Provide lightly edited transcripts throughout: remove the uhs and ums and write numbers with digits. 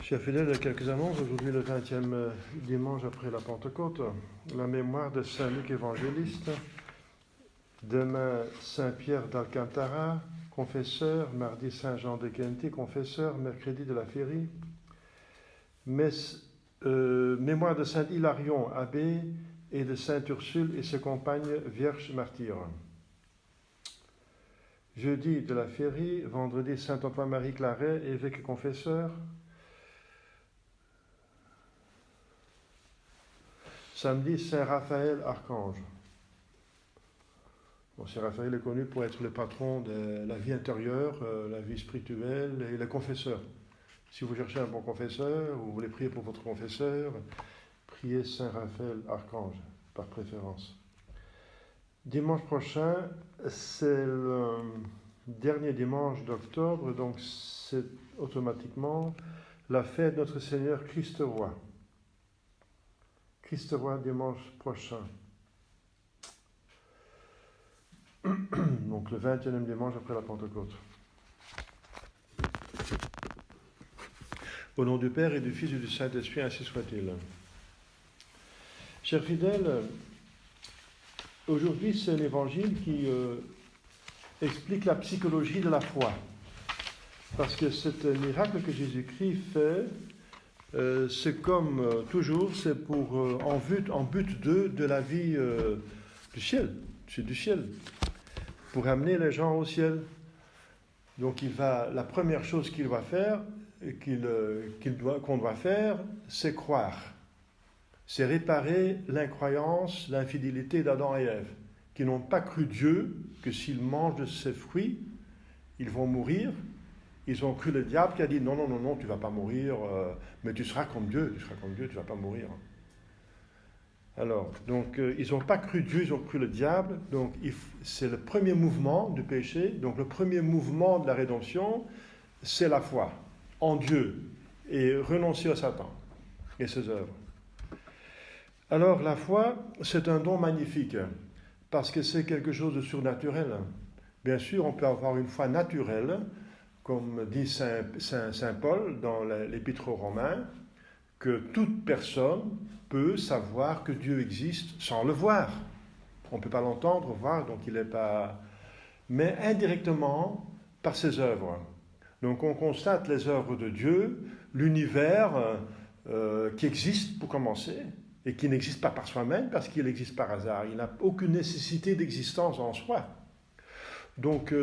Chers fidèles, il y a quelques annonces. Aujourd'hui, le 20e dimanche après la Pentecôte, la mémoire de Saint Luc évangéliste. Demain, Saint Pierre d'Alcantara, confesseur. Mardi, Saint Jean de Genti, confesseur. Mercredi de la Férie. Mémoire de Saint Hilarion, abbé, et de Sainte Ursule et ses compagnes vierges martyrs. Jeudi de la Férie, vendredi Saint Antoine-Marie Claret, évêque et confesseur. Samedi, Saint Raphaël, archange. Bon, Saint Raphaël est connu pour être le patron de la vie intérieure, la vie spirituelle et le confesseur. Si vous cherchez un bon confesseur, ou vous voulez prier pour votre confesseur, priez Saint Raphaël, archange, par préférence. Dimanche prochain, c'est le dernier dimanche d'octobre, donc c'est automatiquement la fête de notre Seigneur Christ Roi. Christ Roi dimanche prochain. Donc le 21e dimanche après la Pentecôte. Au nom du Père et du Fils et du Saint-Esprit, ainsi soit-il. Chers fidèles, aujourd'hui c'est un évangile qui explique la psychologie de la foi. Parce que c'est un miracle que Jésus-Christ fait. C'est comme toujours, c'est pour en but de la vie du ciel, c'est du ciel, pour amener les gens au ciel. Donc la première chose qu'il va faire, qu'on doit faire, c'est croire. C'est réparer l'incroyance, l'infidélité d'Adam et Ève, qui n'ont pas cru Dieu, que s'ils mangent de ses fruits, ils vont mourir. Ils ont cru le diable qui a dit non, tu ne vas pas mourir, mais tu seras comme Dieu, tu ne vas pas mourir. Alors, donc, ils n'ont pas cru Dieu, ils ont cru le diable, donc c'est le premier mouvement du péché, donc le premier mouvement de la rédemption, c'est la foi en Dieu et renoncer à Satan et ses œuvres. Alors, la foi, c'est un don magnifique, parce que c'est quelque chose de surnaturel. Bien sûr, on peut avoir une foi naturelle, comme dit Saint Paul dans l'Épître aux Romains, que toute personne peut savoir que Dieu existe sans le voir. On ne peut pas l'entendre, voir, donc il n'est pas... Mais indirectement, par ses œuvres. Donc on constate les œuvres de Dieu, l'univers qui existe pour commencer, et qui n'existe pas par soi-même, parce qu'il existe par hasard. Il n'a aucune nécessité d'existence en soi. Donc,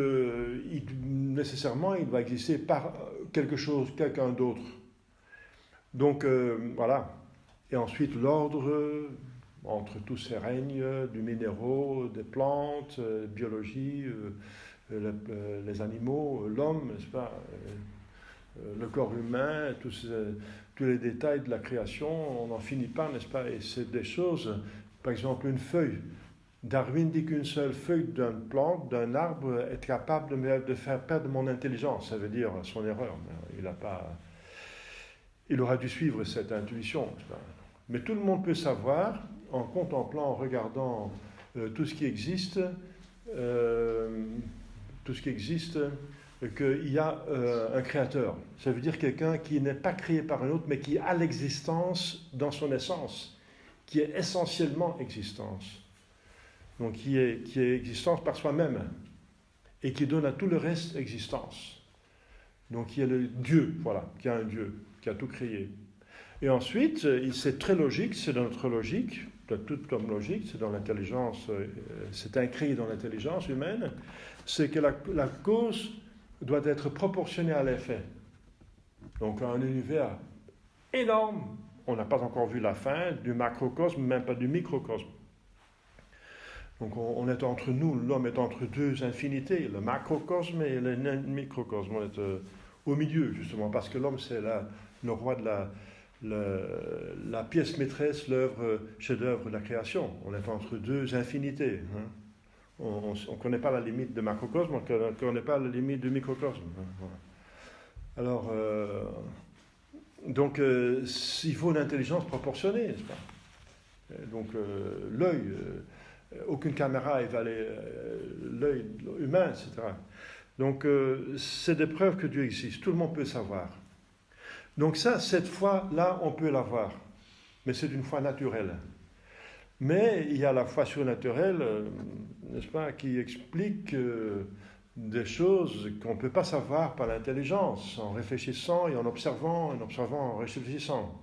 nécessairement, il va exister par quelqu'un d'autre. Donc, voilà. Et ensuite, l'ordre entre tous ces règnes, du minéraux, des plantes, biologie, les animaux, l'homme, n'est-ce pas, le corps humain, tous les détails de la création, on n'en finit pas, n'est-ce pas? Et c'est des choses, par exemple, une feuille. Darwin dit qu'une seule feuille d'une plante, d'un arbre, est capable de faire perdre mon intelligence. Ça veut dire son erreur. Il aura dû suivre cette intuition. Mais tout le monde peut savoir, en contemplant, en regardant tout ce qui existe, qu'il y a un créateur. Ça veut dire quelqu'un qui n'est pas créé par un autre, mais qui a l'existence dans son essence, qui est essentiellement existence. Donc qui est existence par soi-même, et qui donne à tout le reste existence. Donc qui est le Dieu, voilà, qui a un Dieu, qui a tout créé. Et ensuite, c'est très logique, c'est dans notre logique, de toute homme logique, c'est dans l'intelligence, c'est inscrit dans l'intelligence humaine, c'est que la cause doit être proportionnée à l'effet. Donc un univers énorme, on n'a pas encore vu la fin du macrocosme, même pas du microcosme. Donc on est entre nous, l'homme est entre deux infinités, le macrocosme et le microcosme. On est au milieu, justement, parce que l'homme, c'est le roi de la pièce maîtresse, l'œuvre, chef-d'œuvre de la création. On est entre deux infinités. Hein. On ne connaît pas la limite de macrocosme, on ne connaît pas la limite du microcosme. Hein. Voilà. Alors, donc, il faut une intelligence proportionnée, n'est-ce pas? Donc, l'œil... aucune caméra évalue l'œil humain, etc. Donc, c'est des preuves que Dieu existe. Tout le monde peut savoir. Donc ça, cette foi-là, on peut l'avoir, mais c'est une foi naturelle. Mais il y a la foi surnaturelle, n'est-ce pas, qui explique des choses qu'on ne peut pas savoir par l'intelligence, en réfléchissant et en observant, en réfléchissant.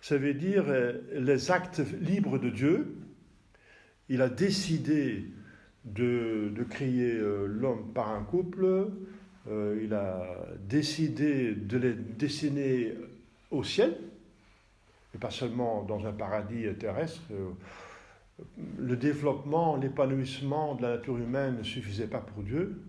Ça veut dire les actes libres de Dieu. Il a décidé de créer l'homme par un couple, il a décidé de les destiner au ciel, et pas seulement dans un paradis terrestre. Le développement, l'épanouissement de la nature humaine ne suffisait pas pour Dieu.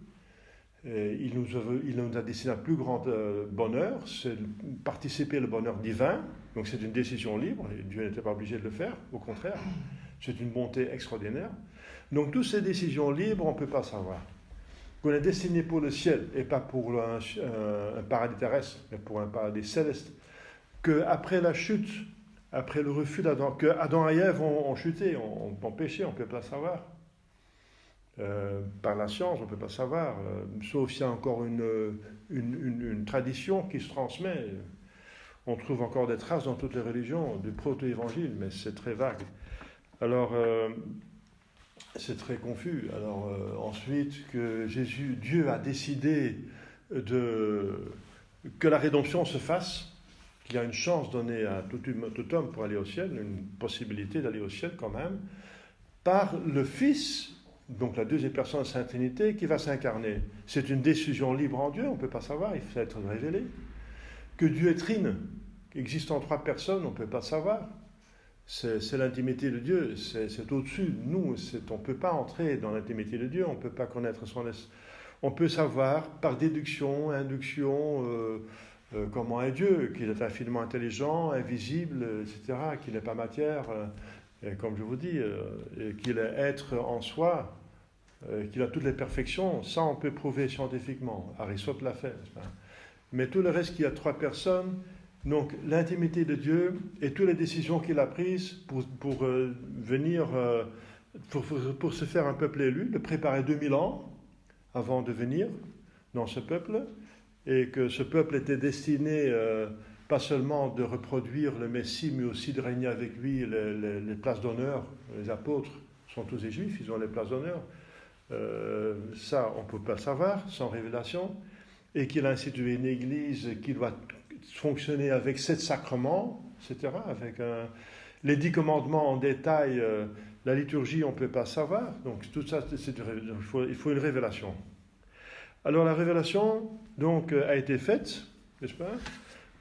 Il nous a destiné un plus grand bonheur, c'est participer au bonheur divin. Donc c'est une décision libre, et Dieu n'était pas obligé de le faire, au contraire. C'est une bonté extraordinaire. Donc toutes ces décisions libres, on ne peut pas savoir. Qu'on est destiné pour le ciel, et pas pour un paradis terrestre, mais pour un paradis céleste. Qu'après la chute, après le refus d'Adam, que Adam et Ève ont chuté, ont péché, on ne peut pas savoir. Par la science, on ne peut pas savoir, sauf s'il y a encore une tradition qui se transmet. On trouve encore des traces dans toutes les religions du proto-évangile, mais c'est très vague. Alors, c'est très confus. Alors, ensuite, que Dieu a décidé que la rédemption se fasse, qu'il y a une chance donnée à tout homme pour aller au ciel, une possibilité d'aller au ciel quand même, par le Fils, donc la deuxième personne de la Sainte Trinité, qui va s'incarner. C'est une décision libre en Dieu, on ne peut pas savoir, il faut être révélé. Que Dieu est trine, existe en trois personnes, on ne peut pas savoir. C'est l'intimité de Dieu, c'est au-dessus de nous, on ne peut pas entrer dans l'intimité de Dieu, on ne peut pas connaître son esprit. On peut savoir par déduction, induction, comment est Dieu, qu'il est infiniment intelligent, invisible, etc., qu'il n'est pas matière, et comme je vous dis, qu'il est être en soi, qu'il a toutes les perfections. Ça, on peut prouver scientifiquement. Aristote l'a fait. Mais tout le reste, qu'il y a trois personnes, donc l'intimité de Dieu et toutes les décisions qu'il a prises pour venir, pour se faire un peuple élu, le préparer 2000 ans avant de venir dans ce peuple, et que ce peuple était destiné pas seulement de reproduire le Messie, mais aussi de régner avec lui les places d'honneur. Les apôtres sont tous des juifs, ils ont les places d'honneur. Ça, on ne peut pas le savoir sans révélation. Et qu'il a institué une église qui doit fonctionner avec 7 sacrements, etc., avec les 10 commandements en détail, la liturgie, on ne peut pas savoir. Donc tout ça, il faut une révélation. Alors la révélation, donc, a été faite, n'est-ce pas,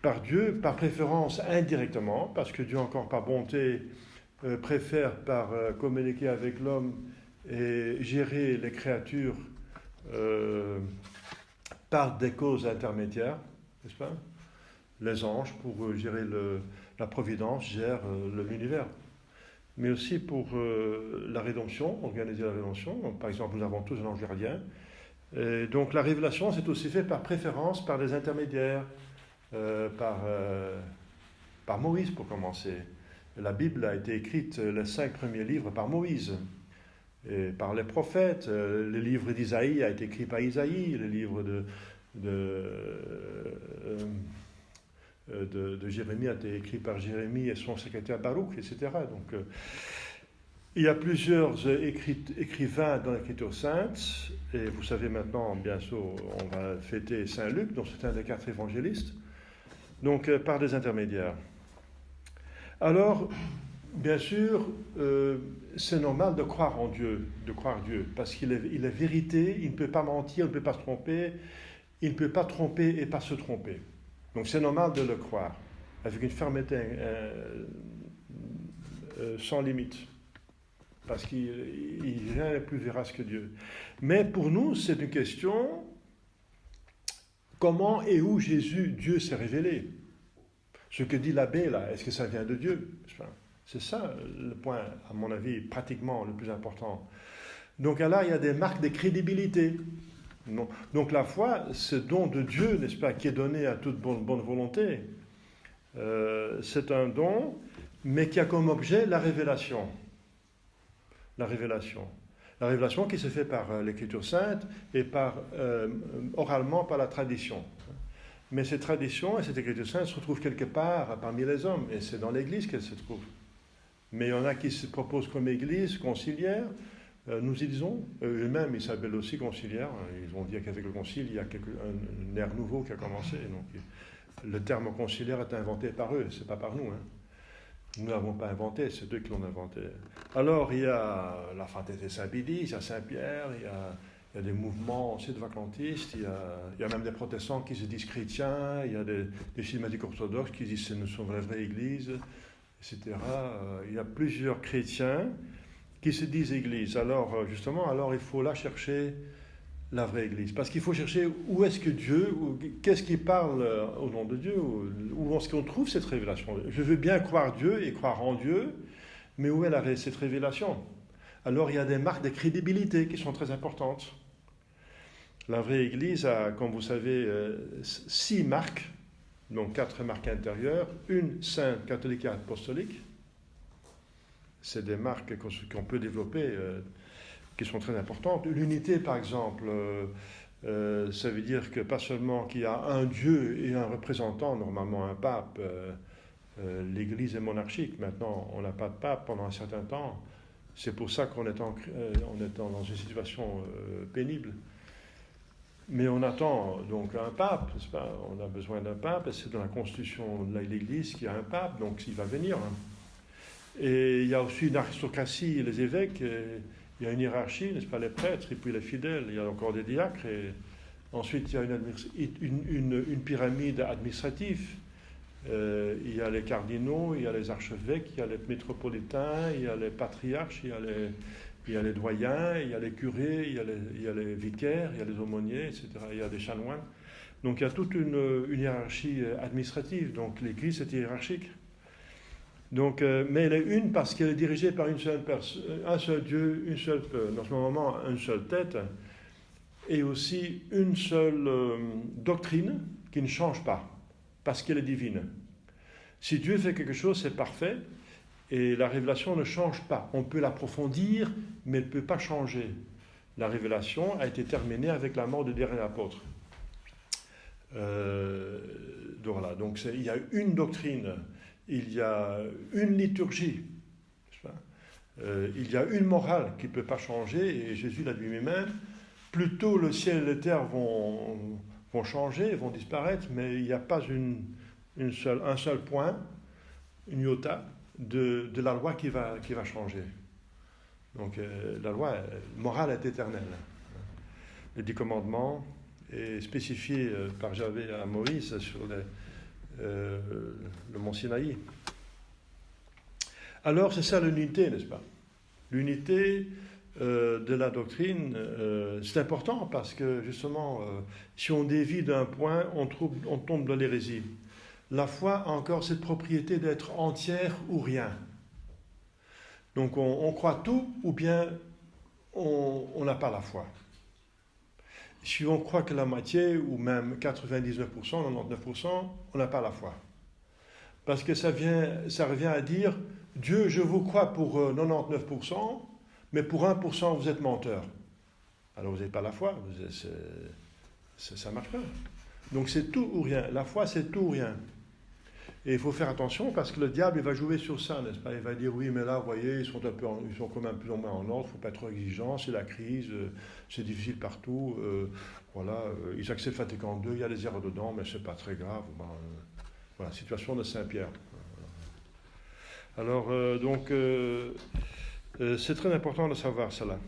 par Dieu, par préférence indirectement, parce que Dieu, encore par bonté, préfère par communiquer avec l'homme et gérer les créatures par des causes intermédiaires, n'est-ce pas? Les anges, pour gérer la providence, gèrent l'univers. Mais aussi pour la rédemption, organiser la rédemption. Donc, par exemple, nous avons tous un ange gardien. Et donc la révélation, c'est aussi fait par préférence, par des intermédiaires, par Moïse pour commencer. La Bible a été écrite, les 5 premiers livres, par Moïse. Et par les prophètes, le livre d'Isaïe a été écrit par Isaïe, le livre de Jérémie a été écrit par Jérémie et son secrétaire Baruch, etc. Donc, il y a plusieurs écrivains dans l'Écriture sainte, et vous savez maintenant, bien sûr, on va fêter Saint Luc, donc c'est un des 4 évangélistes, donc par des intermédiaires. Alors, bien sûr, c'est normal de croire en Dieu, parce qu'il est vérité, il ne peut pas mentir, il ne peut pas se tromper, il ne peut pas tromper et pas se tromper. Donc c'est normal de le croire, avec une fermeté sans limite, parce qu'il rien n'est plus vérace que Dieu. Mais pour nous, c'est une question, comment et où Dieu s'est révélé? Ce que dit l'abbé là, est-ce que ça vient de Dieu? C'est ça le point, à mon avis, pratiquement le plus important. Donc là, il y a des marques de crédibilité. Donc la foi, ce don de Dieu, n'est-ce pas, qui est donné à toute bonne volonté, c'est un don, mais qui a comme objet la révélation. La révélation. La révélation qui se fait par l'Écriture sainte et oralement par la tradition. Mais ces traditions et cette écriture sainte se retrouvent quelque part parmi les hommes, et c'est dans l'Église qu'elles se trouvent. Mais il y en a qui se proposent comme Église conciliaire. Nous y disons, eux-mêmes, ils s'appellent aussi conciliaires. Ils ont dit qu'avec le concile, il y a un ère nouveau qui a commencé. Donc, le terme conciliaire est inventé par eux, c'est pas par nous. Hein. Nous ne l'avons pas inventé, c'est eux qui l'ont inventé. Alors, il y a la fraternité Saint-Bidis, il y a Saint-Pierre, il y a des mouvements aussi de vacantistes, il y a même des protestants qui se disent chrétiens, il y a des schismatiques orthodoxes qui disent que nous sommes la vraie Église, etc. Il y a plusieurs chrétiens qui se disent Église. Alors, justement, il faut là chercher la vraie Église. Parce qu'il faut chercher où est-ce que Dieu, qu'est-ce qui parle au nom de Dieu, où est-ce qu'on trouve cette révélation. Je veux bien croire Dieu et croire en Dieu, mais où est cette révélation? Alors, il y a des marques de crédibilité qui sont très importantes. La vraie Église a, comme vous savez, 6 marques, donc 4 marques intérieures, une sainte, catholique et apostolique. C'est des marques qu'on peut développer, qui sont très importantes. L'unité, par exemple, ça veut dire que pas seulement qu'il y a un Dieu et un représentant, normalement un pape. L'Église est monarchique. Maintenant, on n'a pas de pape pendant un certain temps. C'est pour ça qu'on est dans une situation pénible. Mais on attend donc un pape, n'est-ce pas? On a besoin d'un pape, et c'est dans la constitution de l'Église qu'il y a un pape, donc il va venir. Et il y a aussi une aristocratie, les évêques, il y a une hiérarchie, n'est-ce pas, les prêtres, et puis les fidèles, il y a encore des diacres, et ensuite il y a une pyramide administrative. Il y a les cardinaux, il y a les archevêques, il y a les métropolitains, il y a les patriarches, il y a les doyens, il y a les curés, il y a les vicaires, il y a les aumôniers, etc. Il y a des chanoines. Donc il y a toute une hiérarchie administrative. Donc l'Église est hiérarchique. Donc, mais elle est une parce qu'elle est dirigée par une seule personne, un seul Dieu, dans ce moment, une seule tête, et aussi une seule doctrine qui ne change pas, parce qu'elle est divine. Si Dieu fait quelque chose, c'est parfait, et la révélation ne change pas. On peut l'approfondir, mais elle ne peut pas changer. La révélation a été terminée avec la mort du dernier apôtre. Donc voilà, donc il y a une doctrine, il y a une liturgie, il y a une morale qui ne peut pas changer, et Jésus l'a dit lui-même, plutôt le ciel et la terre vont changer, vont disparaître, mais il n'y a pas un seul point, une iota, de la loi qui va changer. Donc la loi morale est éternelle. Les 10 commandements est spécifié par Javé à Moïse sur le mont Sinaï. Alors c'est ça l'unité, n'est-ce pas? L'unité de la doctrine, c'est important parce que justement, si on dévie d'un point, on tombe dans l'hérésie. La foi a encore cette propriété d'être entière ou rien. Donc on croit tout ou bien on n'a pas la foi. Si on croit que la moitié ou même 99%, 99%, on n'a pas la foi. Parce que ça revient à dire, Dieu, je vous crois pour 99%, mais pour 1%, vous êtes menteur. Alors vous n'avez pas la foi, ça ne marche pas. Donc c'est tout ou rien. La foi, c'est tout ou rien. Et il faut faire attention parce que le diable, il va jouer sur ça, n'est-ce pas? Il va dire, oui, mais là, vous voyez, ils sont quand même plus ou moins en ordre, il ne faut pas être trop exigeant, c'est la crise, c'est difficile partout, ils acceptent Vatican II, il y a des erreurs dedans, mais ce n'est pas très grave. Voilà, situation de Saint-Pierre. Alors, c'est très important de savoir cela.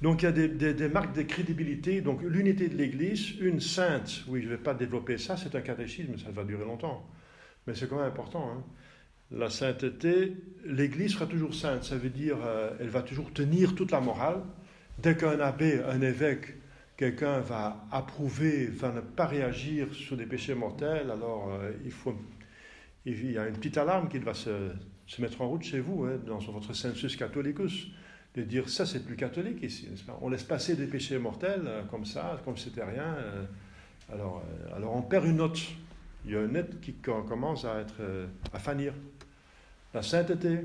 Donc il y a des marques de crédibilité, donc l'unité de l'Église, une sainte, oui je ne vais pas développer ça, c'est un catéchisme, ça va durer longtemps, mais c'est quand même important. Hein. La sainteté, l'Église sera toujours sainte, ça veut dire elle va toujours tenir toute la morale. Dès qu'un abbé, un évêque, quelqu'un va approuver, va ne pas réagir sur des péchés mortels, alors il y a une petite alarme qui va se mettre en route chez vous, hein, dans votre sensus catholicus. De dire ça c'est plus catholique ici, n'est-ce pas? On laisse passer des péchés mortels comme ça, comme si c'était rien. Alors on perd une note. Il y a une note qui commence à fanir. La sainteté.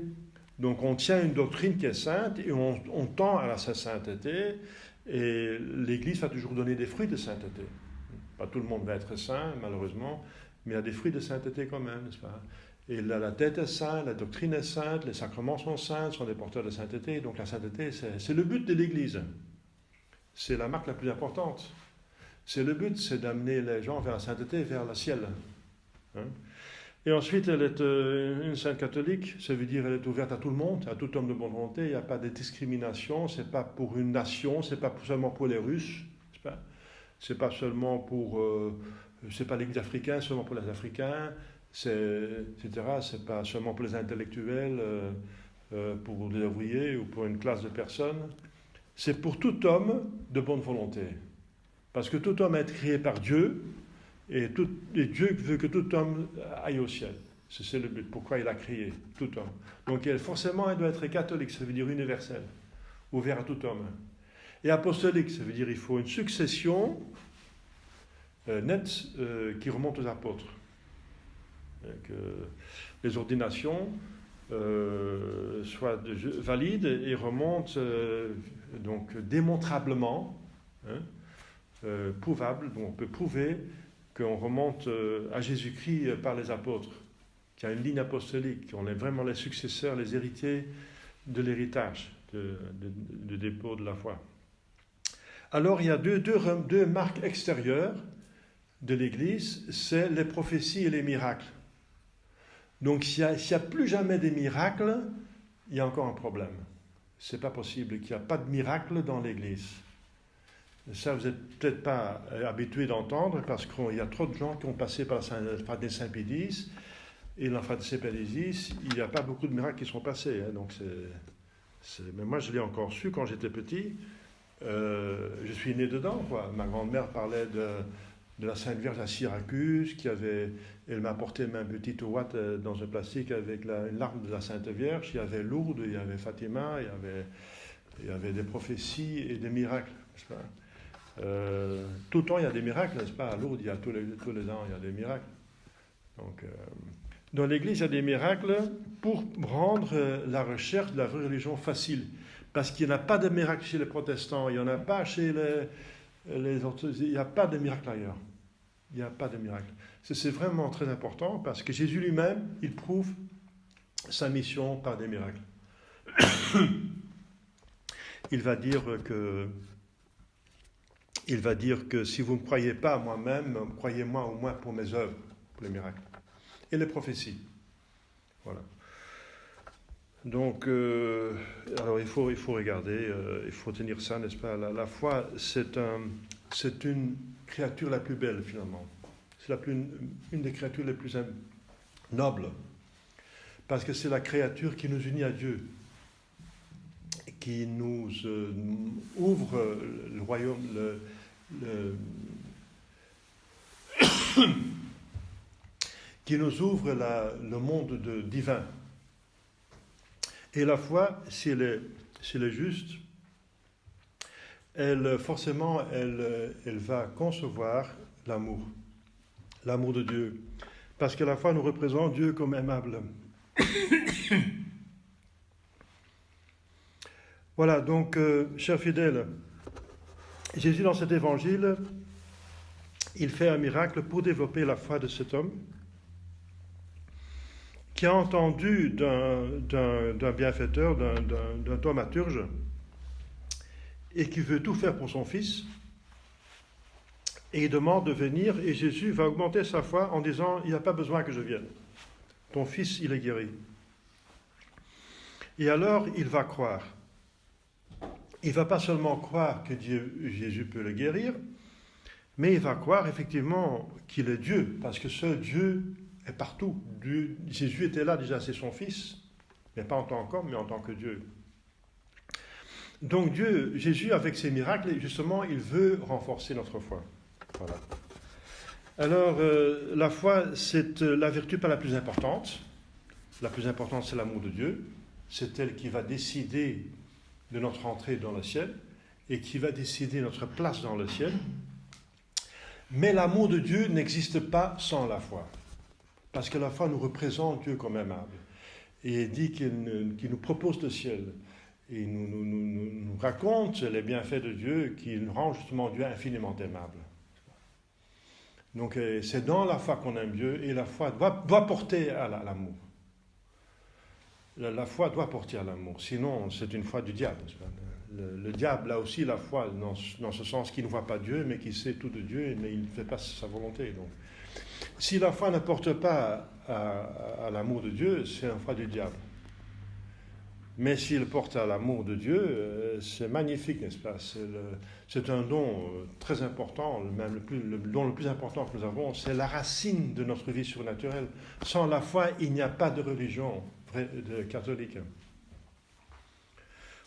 Donc on tient une doctrine qui est sainte et on tend à sa sainteté et l'Église va toujours donner des fruits de sainteté. Pas tout le monde va être saint, malheureusement, mais il y a des fruits de sainteté quand même, n'est-ce pas? Et la tête est sainte, la doctrine est sainte, les sacrements sont saints, sont des porteurs de sainteté. Donc la sainteté, c'est le but de l'Église. C'est la marque la plus importante. C'est le but, c'est d'amener les gens vers la sainteté, vers le ciel. Hein? Et ensuite, elle est une sainte catholique, ça veut dire qu'elle est ouverte à tout le monde, à tout homme de bonne volonté. Il n'y a pas de discrimination, c'est pas pour une nation, c'est pas seulement pour les Russes, c'est pas seulement pour, c'est pas l'Église africaine, seulement pour les Africains, etc. C'est pas seulement pour les intellectuels, pour les ouvriers ou pour une classe de personnes. C'est pour tout homme de bonne volonté, parce que tout homme est créé par Dieu. Et Dieu veut que tout homme aille au ciel. C'est le but, pourquoi il a créé tout homme. Donc forcément, il doit être catholique, ça veut dire universel, ouvert à tout homme. Et apostolique, ça veut dire qu'il faut une succession nette qui remonte aux apôtres. Que les ordinations soient valides et remontent donc démontrablement, prouvables, donc on peut prouver qu'on remonte à Jésus-Christ par les apôtres, qu'il y a une ligne apostolique, qu'on est vraiment les successeurs, les héritiers de l'héritage, du dépôt de la foi. Alors il y a deux marques extérieures de l'Église, c'est les prophéties et les miracles. Donc s'il n'y a plus jamais des miracles, il y a encore un problème. Ce n'est pas possible qu'il n'y a pas de miracle dans l'Église. Ça, vous n'êtes peut-être pas habitué d'entendre parce qu'il y a trop de gens qui ont passé par la Fraternité Saint-Pédis et la Fraternité Saint-Pédis, il n'y a pas beaucoup de miracles qui sont passés. Hein, donc mais moi, je l'ai encore su quand j'étais petit. Je suis né dedans, quoi. Ma grand-mère parlait de la Sainte Vierge à Syracuse, elle m'a apporté ma petite ouate dans un plastique avec une larme de la Sainte Vierge. Il y avait Lourdes, il y avait Fatima, il y avait des prophéties et des miracles, n'est-ce pas? Tout le temps il y a des miracles, n'est-ce pas? À Lourdes, il y a tous les ans il y a des miracles. Donc, dans l'Église, il y a des miracles pour rendre la recherche de la vraie religion facile. Parce qu'il n'y en a pas de miracles chez les protestants, il n'y en a pas chez les orthodoxes, il n'y a pas de miracle ailleurs. Il n'y a pas de miracle. C'est vraiment très important parce que Jésus lui-même, il prouve sa mission par des miracles. Il va dire que si vous ne me croyez pas à moi-même, croyez-moi au moins pour mes œuvres, pour les miracles. Et les prophéties. Voilà. Donc, alors il faut regarder, il faut tenir ça, n'est-ce pas? La foi, c'est une créature la plus belle, finalement. C'est une des créatures les plus nobles. Parce que c'est la créature qui nous unit à Dieu. Qui nous ouvre le royaume, qui nous ouvre le monde divin. Et la foi, si elle est juste, forcément, elle va concevoir l'amour de Dieu. Parce que la foi nous représente Dieu comme aimable. Voilà, donc, chers fidèles, Jésus, dans cet évangile, il fait un miracle pour développer la foi de cet homme qui a entendu d'un bienfaiteur, d'un thaumaturge, et qui veut tout faire pour son fils, et il demande de venir, et Jésus va augmenter sa foi en disant, il n'y a pas besoin que je vienne. Ton fils, il est guéri. Et alors, il va croire. Il ne va pas seulement croire que Jésus peut le guérir, mais il va croire effectivement qu'il est Dieu, parce que ce Dieu est partout. Jésus était là déjà, c'est son Fils, mais pas en tant qu'homme, mais en tant que Dieu. Donc Jésus, avec ses miracles, justement, il veut renforcer notre foi. Voilà. Alors, la foi, c'est la vertu pas la plus importante. La plus importante, c'est l'amour de Dieu. C'est elle qui va décider de notre entrée dans le ciel et qui va décider notre place dans le ciel. Mais l'amour de Dieu n'existe pas sans la foi. Parce que la foi nous représente Dieu comme aimable. Et il dit qu'il nous propose le ciel. Et il nous raconte les bienfaits de Dieu qui rend justement Dieu infiniment aimable. Donc c'est dans la foi qu'on aime Dieu, et la foi doit porter à l'amour. La foi doit porter à l'amour, sinon c'est une foi du diable. Le diable a aussi la foi dans ce sens qu'il ne voit pas Dieu, mais qui sait tout de Dieu, mais il ne fait pas sa volonté. Donc, si la foi ne porte pas à l'amour de Dieu, c'est une foi du diable. Mais s'il porte à l'amour de Dieu, c'est magnifique, n'est-ce pas? C'est un don très important, même le don le plus important que nous avons, c'est la racine de notre vie surnaturelle. Sans la foi, il n'y a pas de religion catholique.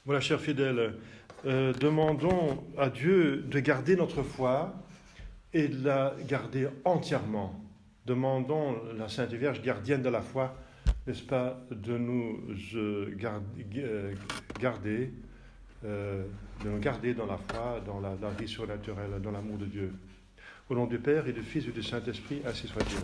Voilà, chers fidèles, demandons à Dieu de garder notre foi et de la garder entièrement. Demandons la Sainte Vierge, gardienne de la foi, n'est-ce pas, de nous garder dans la foi, dans la vie surnaturelle, dans l'amour de Dieu. Au nom du Père et du Fils et du Saint-Esprit, ainsi soit-il.